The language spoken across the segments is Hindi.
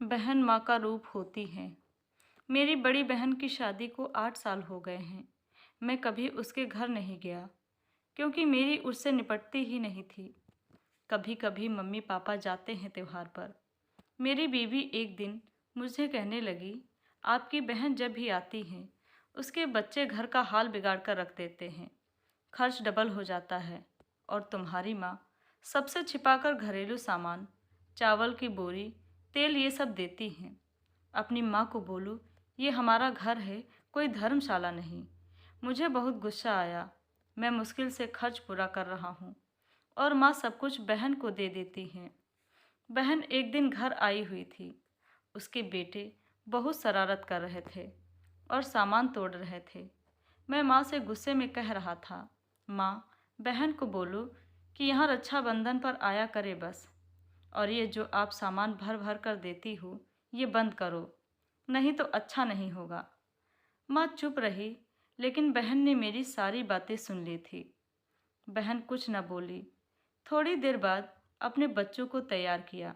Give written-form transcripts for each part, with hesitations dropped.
बहन माँ का रूप होती है। मेरी बड़ी बहन की शादी को 8 साल हो गए हैं। मैं कभी उसके घर नहीं गया क्योंकि मेरी उससे निपटती ही नहीं थी। कभी कभी मम्मी पापा जाते हैं त्योहार पर। मेरी बीवी एक दिन मुझसे कहने लगी, आपकी बहन जब भी आती है उसके बच्चे घर का हाल बिगाड़ कर रख देते हैं। खर्च डबल हो जाता है। और तुम्हारी माँ सबसे छिपाकर घरेलू सामान, चावल की बोरी, तेल ये सब देती हैं। अपनी माँ को बोलूँ, ये हमारा घर है, कोई धर्मशाला नहीं। मुझे बहुत गुस्सा आया। मैं मुश्किल से खर्च पूरा कर रहा हूँ और माँ सब कुछ बहन को दे देती हैं। बहन एक दिन घर आई हुई थी। उसके बेटे बहुत शरारत कर रहे थे और सामान तोड़ रहे थे। मैं माँ से गुस्से में कह रहा था, माँ, बहन को बोलो कि यहाँ रक्षाबंधन पर आया करे बस। और ये जो आप सामान भर भर कर देती हो, ये बंद करो, नहीं तो अच्छा नहीं होगा। माँ चुप रही, लेकिन बहन ने मेरी सारी बातें सुन ली थी। बहन कुछ न बोली। थोड़ी देर बाद अपने बच्चों को तैयार किया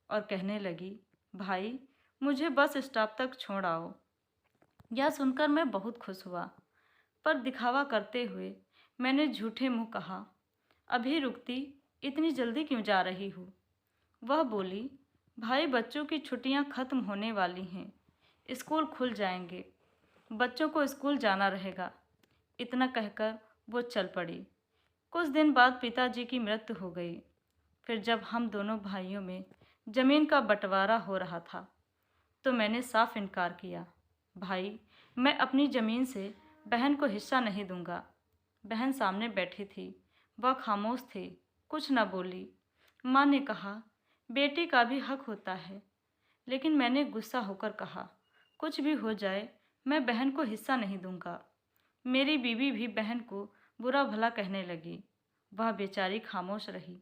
और कहने लगी, भाई, मुझे बस स्टॉप तक छोड़ आओ। यह सुनकर मैं बहुत खुश हुआ, पर दिखावा करते हुए मैंने झूठे मुंह कहा, अभी रुकती, इतनी जल्दी क्यों जा रही हो? वह बोली, भाई, बच्चों की छुट्टियां खत्म होने वाली हैं, स्कूल खुल जाएंगे, बच्चों को स्कूल जाना रहेगा। इतना कहकर वो चल पड़ी। कुछ दिन बाद पिताजी की मृत्यु हो गई। फिर जब हम दोनों भाइयों में जमीन का बंटवारा हो रहा था, तो मैंने साफ इनकार किया। भाई, मैं अपनी ज़मीन से बहन को हिस्सा नहीं दूंगा। बहन सामने बैठी थी। वह खामोश थी, कुछ न बोली। माँ ने कहा, बेटी का भी हक होता है। लेकिन मैंने गुस्सा होकर कहा, कुछ भी हो जाए, मैं बहन को हिस्सा नहीं दूंगा। मेरी बीवी भी बहन को बुरा भला कहने लगी। वह बेचारी खामोश रही।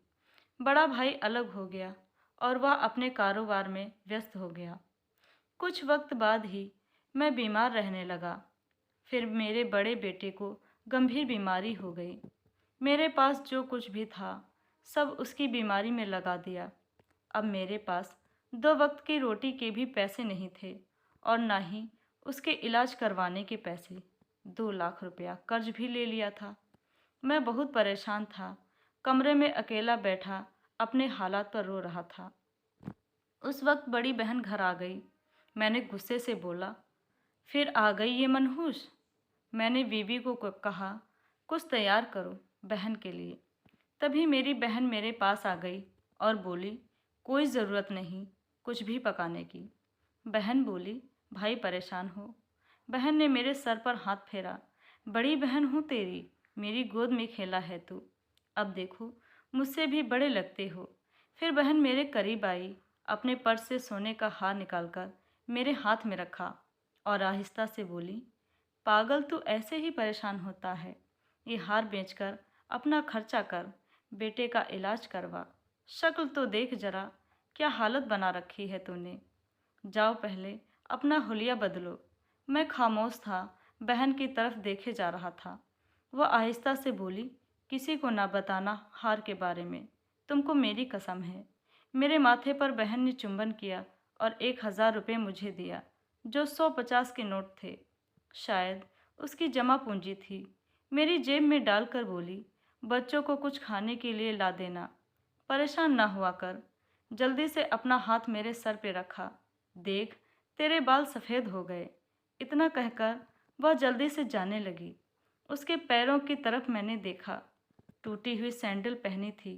बड़ा भाई अलग हो गया और वह अपने कारोबार में व्यस्त हो गया। कुछ वक्त बाद ही मैं बीमार रहने लगा। फिर मेरे बड़े बेटे को गंभीर बीमारी हो गई। मेरे पास जो कुछ भी था, सब उसकी बीमारी में लगा दिया। अब मेरे पास 2 वक्त की रोटी के भी पैसे नहीं थे और ना ही उसके इलाज करवाने के पैसे। 2 लाख रुपया कर्ज भी ले लिया था। मैं बहुत परेशान था। कमरे में अकेला बैठा अपने हालात पर रो रहा था। उस वक्त बड़ी बहन घर आ गई। मैंने गुस्से से बोला, फिर आ गई ये मनहूस। मैंने बीवी को कहा, कुछ तैयार करो बहन के लिए। तभी मेरी बहन मेरे पास आ गई और बोली, कोई ज़रूरत नहीं कुछ भी पकाने की। बहन बोली, भाई परेशान हो? बहन ने मेरे सर पर हाथ फेरा। बड़ी बहन हूँ तेरी, मेरी गोद में खेला है तू। अब देखो, मुझसे भी बड़े लगते हो। फिर बहन मेरे करीब आई, अपने पर्स से सोने का हार निकालकर मेरे हाथ में रखा और आहिस्ता से बोली, पागल, तू ऐसे ही परेशान होता है? ये हार बेचकर अपना खर्चा कर, बेटे का इलाज करवा। शक्ल तो देख जरा, क्या हालत बना रखी है तूने। जाओ पहले अपना हुलिया बदलो। मैं खामोश था, बहन की तरफ देखे जा रहा था। वह आहिस्ता से बोली, किसी को ना बताना हार के बारे में, तुमको मेरी कसम है। मेरे माथे पर बहन ने चुंबन किया और 1,000 रुपये मुझे दिया, जो 150 के नोट थे। शायद उसकी जमा पूंजी थी। मेरी जेब में डालकर बोली, बच्चों को कुछ खाने के लिए ला देना, परेशान ना हुआ कर। जल्दी से अपना हाथ मेरे सर पे रखा। देख, तेरे बाल सफ़ेद हो गए। इतना कहकर वह जल्दी से जाने लगी। उसके पैरों की तरफ मैंने देखा। टूटी हुई सैंडल पहनी थी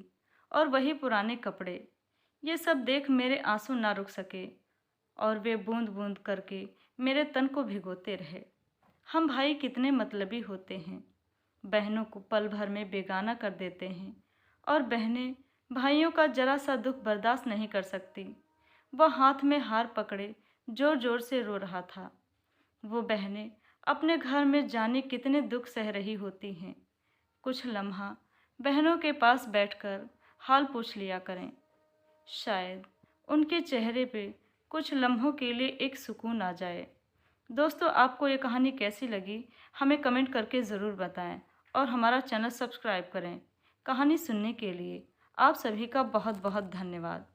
और वही पुराने कपड़े। ये सब देख मेरे आंसू ना रुक सके और वे बूंद बूंद करके मेरे तन को भिगोते रहे। हम भाई कितने मतलबी होते हैं, बहनों को पल भर में बेगाना कर देते हैं और बहनें भाइयों का जरा सा दुख बर्दाश्त नहीं कर सकती। वह हाथ में हार पकड़े जोर जोर से रो रहा था। वो बहनें अपने घर में जाने कितने दुख सह रही होती हैं। कुछ लम्हा बहनों के पास बैठकर हाल पूछ लिया करें। शायद उनके चेहरे पे कुछ लम्हों के लिए एक सुकून आ जाए। दोस्तों, आपको ये कहानी कैसी लगी, हमें कमेंट करके ज़रूर बताएं और हमारा चैनल सब्सक्राइब करें। कहानी सुनने के लिए आप सभी का बहुत बहुत धन्यवाद।